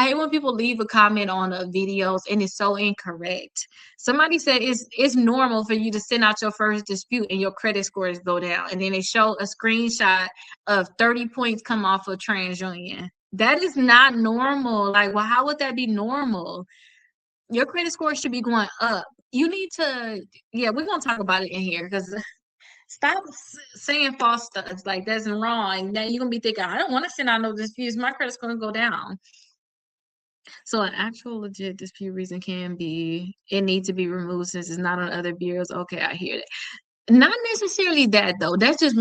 hate when people leave a comment on videos and it's so incorrect. Somebody said it's normal for you to send out your first dispute and your credit scores go down, and then they show a screenshot of 30 points come off of TransUnion. That is not normal. Like, well, how would that be normal? Your credit score should be going up. You need to, yeah, we're gonna talk about it in here because stop saying false stuff like that's wrong. Now you're gonna be thinking, I don't want to send out no disputes. My credit's gonna go down. So an actual legit dispute reason can be it needs to be removed since it's not on other bureaus. Okay, I hear that. Not necessarily that though. That's just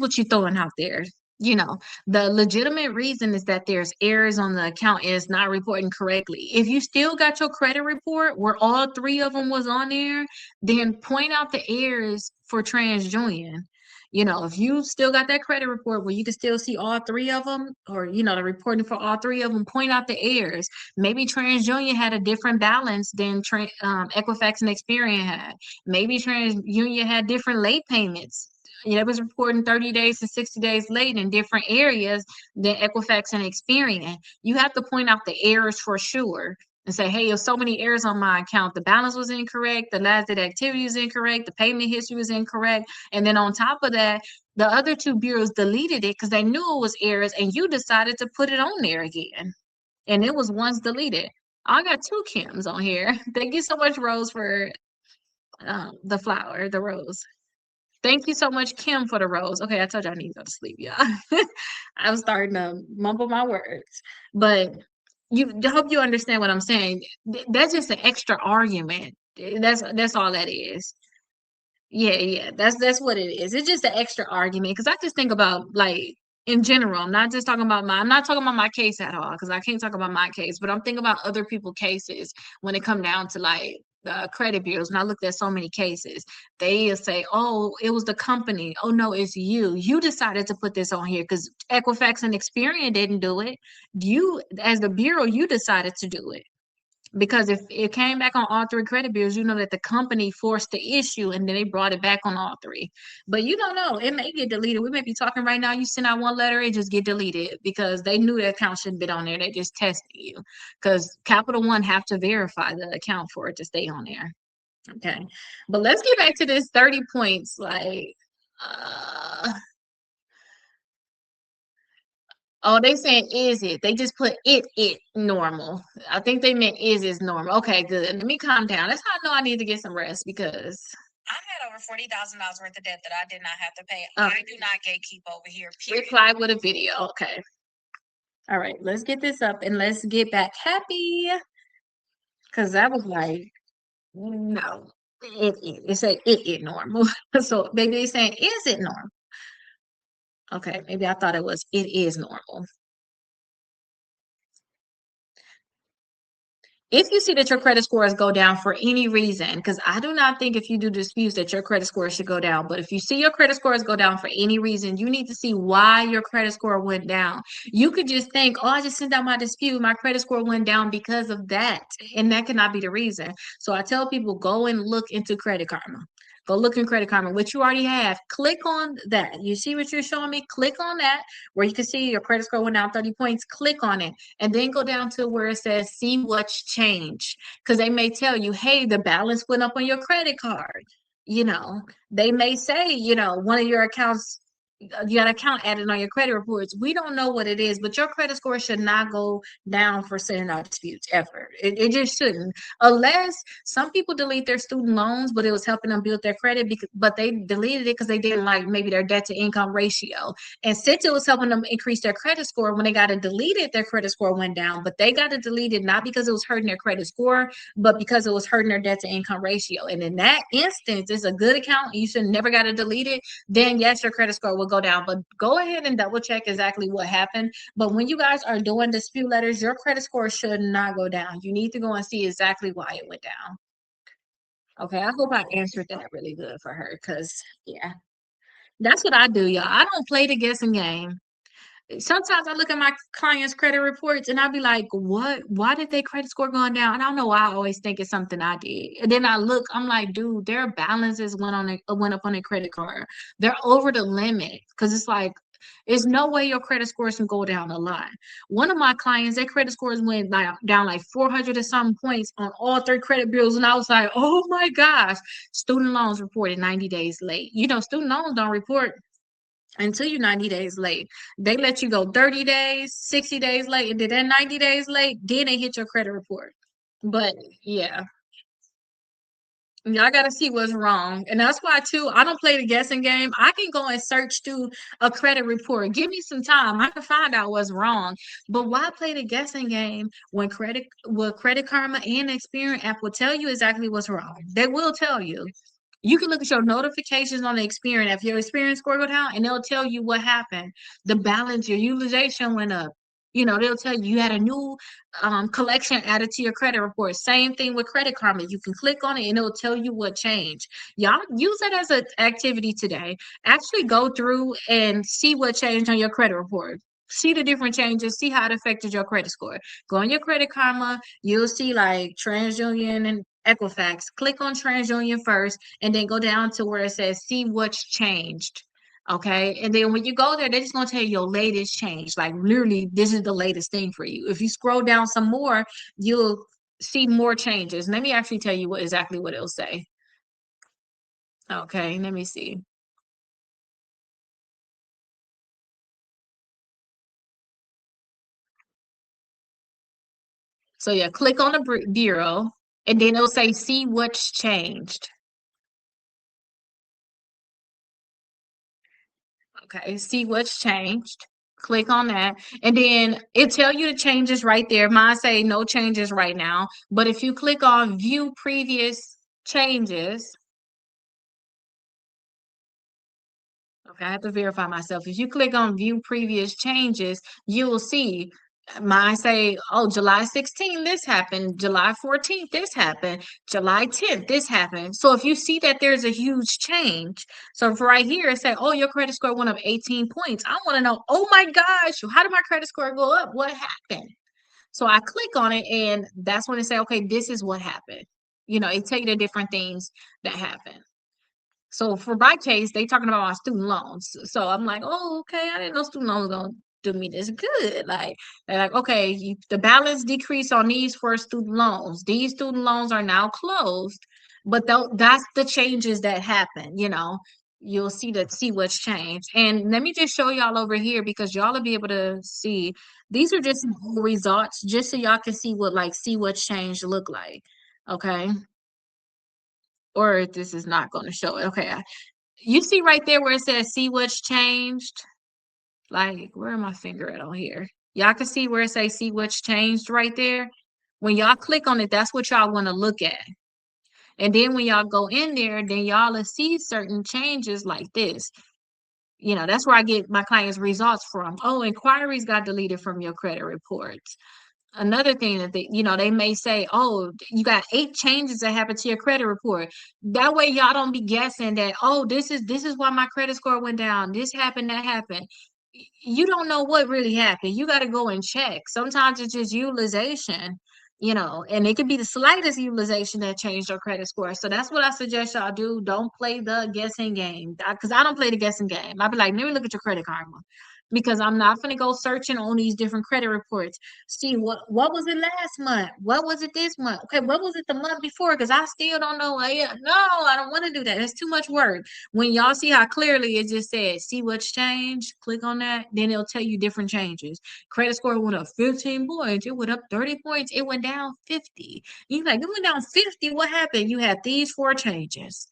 what you're throwing out there. You know, the legitimate reason is that there's errors on the account and it's not reporting correctly. If you still got your credit report where all three of them was on there, then point out the errors for TransUnion. You know, if you still got that credit report where you can still see all three of them, or you know, the reporting for all three of them, point out the errors. Maybe TransUnion had a different balance than Equifax and Experian had. Maybe TransUnion had different late payments. You know, it was reporting 30 days and 60 days late in different areas than Equifax and Experian. You have to point out the errors for sure and say, hey, there's so many errors on my account. The balance was incorrect. The last date activity was incorrect. The payment history was incorrect. And then on top of that, the other two bureaus deleted it because they knew it was errors and you decided to put it on there again. And it was once deleted. I got two Kims on here. Thank you so much, Rose, for the flower, the rose. Thank you so much, Kim, for the rose. Okay, I told you I need to go to sleep, y'all. I'm starting to mumble my words. But I hope you understand what I'm saying. That's just an extra argument. That's all that is. Yeah, yeah. That's what it is. It's just an extra argument. Because I just think about like in general, I'm not talking about my case at all, because I can't talk about my case, but I'm thinking about other people's cases when it come down to like the credit bureaus. And I looked at so many cases. They say, oh, it was the company. Oh no, it's you. You decided to put this on here because Equifax and Experian didn't do it. You, as the bureau, you decided to do it. Because if it came back on all three credit bureaus, you know that the company forced the issue and then they brought it back on all three. But you don't know. It may get deleted. We may be talking right now. You send out one letter, it just get deleted because they knew the account shouldn't be on there. They just tested you. Because Capital One have to verify the account for it to stay on there. Okay. But let's get back to this 30 points. Like, oh, they saying is it? They just put it normal. I think they meant is normal. Okay, good. Let me calm down. That's how I know I need to get some rest because I had over $40,000 worth of debt that I did not have to pay. I do not gatekeep over here. Period. reply with a video. Okay. All right, let's get this up and let's get back happy. Cause that was like, no, it said it normal. So maybe they saying is it normal? Okay, maybe I thought it was it is normal. If you see that your credit scores go down for any reason, because I do not think if you do disputes that your credit score should go down, but if you see your credit scores go down for any reason, you need to see why your credit score went down. You could just think, oh, I just sent out my dispute, my credit score went down because of that, and that cannot be the reason. So I tell people, go and look into Credit Karma. Go look in Credit Karma, which you already have. Click on that. You see what you're showing me? Click on that where you can see your credit score went down 30 points. Click on it and then go down to where it says see what's changed. Because they may tell you, hey, the balance went up on your credit card. You know, they may say, you know, one of your accounts, you got an account added on your credit reports. We don't know what it is, but your credit score should not go down for sending out disputes ever. It just shouldn't. Unless some people delete their student loans, but it was helping them build their credit, but they deleted it because they didn't like maybe their debt to income ratio. And since it was helping them increase their credit score, when they got it deleted, their credit score went down. But they got it deleted not because it was hurting their credit score, but because it was hurting their debt to income ratio. And in that instance, it's a good account. You should never got it deleted. Then yes, your credit score will go down, but go ahead and double check exactly what happened. But when you guys are doing dispute letters, your credit score should not go down. You need to go and see exactly why it went down. Okay, I hope I answered that really good for her because, yeah, that's what I do, y'all. I don't play the guessing game. Sometimes I look at my clients' credit reports and I'll be like, what? Why did their credit score going down? And I don't know why I always think it's something I did. And then I look, I'm like, dude, their balances went up on their credit card. They're over the limit. Cause it's like There's no way your credit scores can go down a lot. One of my clients, their credit scores went down like 400 or some points on all three credit bureaus. And I was like, oh my gosh, student loans reported 90 days late. You know, student loans don't report until you're 90 days late. They let you go 30 days, 60 days late, and then that 90 days late, then they hit your credit report. But yeah, y'all got to see what's wrong. And that's why, too, I don't play the guessing game. I can go and search through a credit report. Give me some time. I can find out what's wrong. But why play the guessing game when Credit Karma and Experian app will tell you exactly what's wrong? They will tell you. You can look at your notifications on the Experian. If your Experian score go down, and they'll tell you what happened. The balance, your utilization went up. You know, they'll tell you you had a new collection added to your credit report. Same thing with Credit Karma. You can click on it and it'll tell you what changed. Y'all use that as an activity today. Actually go through and see what changed on your credit report. See the different changes, see how it affected your credit score. Go on your Credit Karma, you'll see like TransUnion and Equifax. Click on TransUnion first and then go down to where it says see what's changed. Okay. And then when you go there, they're just going to tell you your latest change. Like literally, this is the latest thing for you. If you scroll down some more, you'll see more changes. Let me actually tell you exactly what it'll say. Okay. Let me see. So yeah, click on the bureau and then it'll say see what's changed. Okay. See what's changed. Click on that and then it tell you the changes right there. Mine say no changes right now, but if you click on view previous changes, okay, I have to verify myself. If you click on view previous changes, you will see mine say, oh, July 16th, this happened. July 14th, this happened. July 10th, this happened. So if you see that there's a huge change, so for right here, it say, oh, your credit score went up 18 points. I want to know, oh my gosh, how did my credit score go up? What happened? So I click on it and that's when it say, okay, this is what happened. You know, it tell you the different things that happen. So for my case, they talking about my student loans. So I'm like, oh, okay, I didn't know student loans gonna do me this good. Like they're like, okay, the balance decreased on these for student loans. These student loans are now closed, but that's the changes that happen. You know, you'll see what's changed. And let me just show y'all over here because y'all will be able to see. These are just results, just so y'all can see see what's changed look like. Okay. Or if this is not going to show it. Okay, you see right there where it says see what's changed? Like, where my finger at on here? Y'all can see where it says see what's changed right there. When y'all click on it, that's what y'all want to look at. And then when y'all go in there, then y'all will see certain changes like this. You know, that's where I get my clients' results from. Oh, inquiries got deleted from your credit reports. Another thing that they may say, oh, you got 8 changes that happened to your credit report. That way y'all don't be guessing that, oh, this is why my credit score went down. This happened, that happened. You don't know what really happened. You got to go and check. Sometimes it's just utilization, and it could be the slightest utilization that changed your credit score. So that's what I suggest y'all do. Don't play the guessing game, because I don't play the guessing game. I'll be like, let me look at your credit karma, because I'm not going to go searching on these different credit reports. See what was it last month? What was it this month? Okay, what was it the month before? Because I still don't know. No, I don't want to do that. It's too much work. When y'all see how clearly it just says, see what's changed, click on that, then it'll tell you different changes. Credit score went up 15 points. It went up 30 points. It went down 50. You're like, it went down 50. What happened? You had these 4 changes.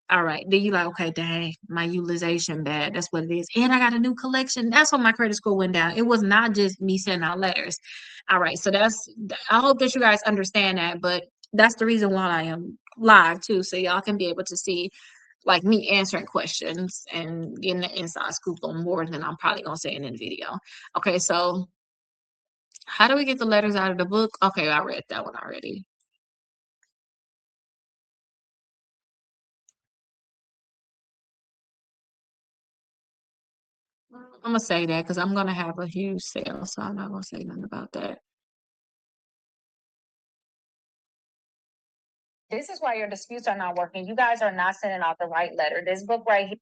All right. Then you like, okay, dang, my utilization bad. That's what it is. And I got a new collection. That's why my credit score went down. It was not just me sending out letters. All right. So I hope that you guys understand that. But that's the reason why I am live too. So y'all can be able to see like me answering questions and getting the inside scoop on more than I'm probably gonna say in the video. Okay, so how do we get the letters out of the book? Okay, I read that one already. I'm gonna say that because I'm gonna have a huge sale, so I'm not gonna say nothing about that. This is why your disputes are not working. You guys are not sending out the right letter. This book right here.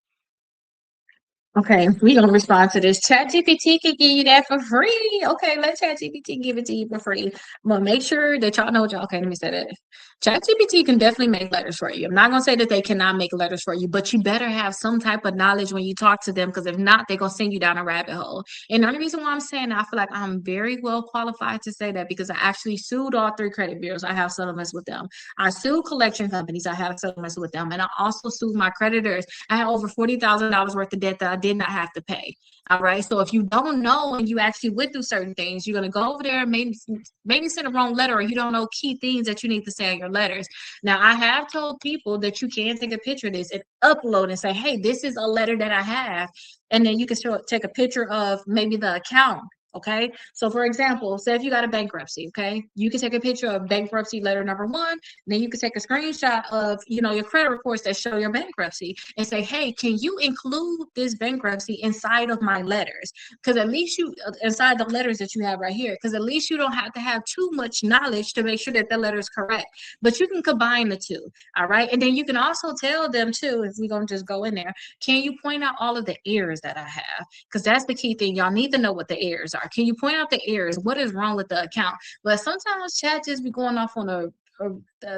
Okay, we gonna respond to this. ChatGPT can give you that for free. Okay, let ChatGPT give it to you for free. But make sure that y'all know what y'all. Okay, let me say that. ChatGPT can definitely make letters for you. I'm not gonna say that they cannot make letters for you, but you better have some type of knowledge when you talk to them, because if not, they're gonna send you down a rabbit hole. And the only reason why I'm saying that, I feel like I'm very well qualified to say that because I actually sued all three credit bureaus. I have settlements with them. I sued collection companies. I have settlements with them, and I also sued my creditors. I had over $40,000 worth of debt that I did not have to pay. All right. So if you don't know and you actually went through certain things, you're gonna go over there and maybe send a wrong letter, or you don't know key things that you need to say in your letters. Now, I have told people that you can take a picture of this and upload and say, hey, this is a letter that I have. And then you can take a picture of maybe the account. Okay. So for example, say if you got a bankruptcy, okay, you can take a picture of bankruptcy letter number one. Then you can take a screenshot of, your credit reports that show your bankruptcy and say, hey, can you include this bankruptcy inside of my letters? Because at least inside the letters that you have right here, because at least you don't have to have too much knowledge to make sure that the letter is correct. But you can combine the two. All right. And then you can also tell them too, if we're going to just go in there, can you point out all of the errors that I have? Because that's the key thing. Y'all need to know what the errors are. Can you point out the errors? What is wrong with the account? But sometimes chat just be going off on a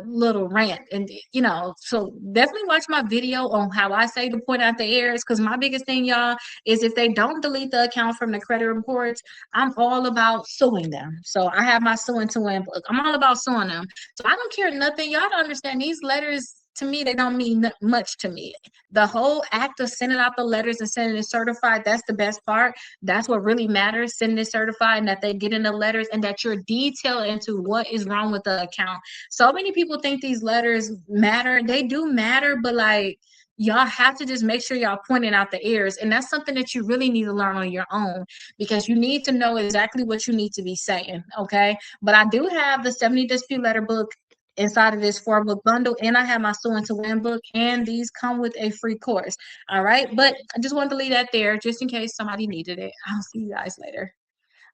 little rant, and so definitely watch my video on how I say to point out the errors, because my biggest thing, y'all, is if they don't delete the account from the credit reports, I'm all about suing them. So I have my suing to win book. I'm all about suing them. So I don't care nothing. Y'all don't understand, these letters to me, they don't mean much to me. The whole act of sending out the letters and sending it certified, that's the best part. That's what really matters, sending it certified, and that they get in the letters and that you're detailed into what is wrong with the account. So many people think these letters matter. They do matter, but like, y'all have to just make sure y'all pointing out the errors. And that's something that you really need to learn on your own, because you need to know exactly what you need to be saying. Okay. But I do have the 70 dispute letter book inside of this 4-book bundle, and I have my Suing to Win book, and these come with a free course. All right. But I just wanted to leave that there just in case somebody needed it. I'll see you guys later.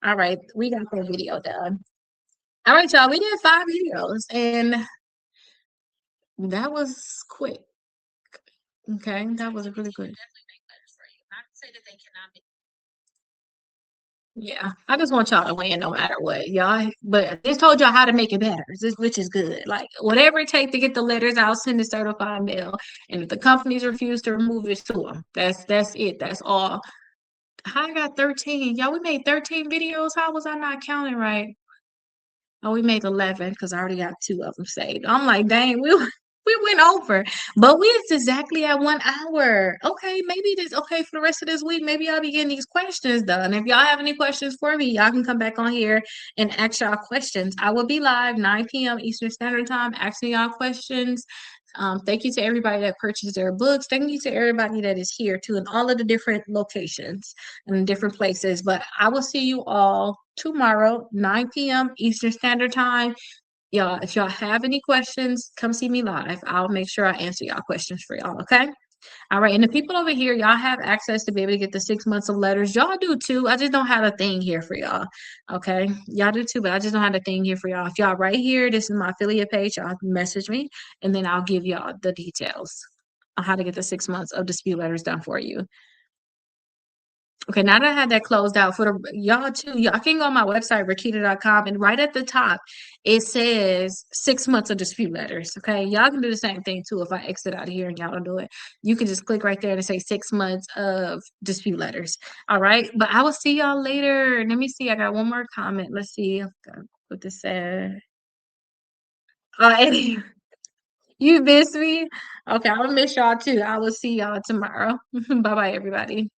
All right. We got the video done. All right, y'all. We did 5 videos, and that was quick. Okay, that was really good. Yeah, I just want y'all to win no matter what, y'all. But I just told y'all how to make it better, which is good. Like, whatever it takes to get the letters out, send the certified mail. And if the companies refuse to remove it, to them. That's it. That's all. I got 13. Y'all, we made 13 videos. How was I not counting right? Oh, we made 11 because I already got 2 of them saved. I'm like, dang, we went over, but we is exactly at 1 hour. Okay, maybe this okay for the rest of this week. Maybe I'll be getting these questions done. If y'all have any questions for me, y'all can come back on here and ask y'all questions. I will be live 9 p.m. Eastern Standard Time asking y'all questions. Thank you to everybody that purchased their books. Thank you to everybody that is here too, in all of the different locations and different places. But I will see you all tomorrow, 9 p.m. Eastern Standard Time. Y'all, if y'all have any questions, come see me live. I'll make sure I answer y'all questions for y'all. Okay. All right. And the people over here, y'all have access to be able to get the 6 months of letters. Y'all do too. I just don't have a thing here for y'all. Okay. Y'all do too, but I just don't have a thing here for y'all. If y'all right here, this is my affiliate page, y'all message me and then I'll give y'all the details on how to get the 6 months of dispute letters done for you. Okay, now that I had that closed out for the y'all too, y'all can go on my website, Rickita.com, and right at the top, it says 6 months of dispute letters. Okay, y'all can do the same thing too. If I exit out of here and y'all don't do it, you can just click right there and say 6 months of dispute letters. All right, but I will see y'all later. Let me see. I got one more comment. Let's see what this said. Eddie, you miss me? Okay, I will miss y'all too. I will see y'all tomorrow. Bye bye, everybody.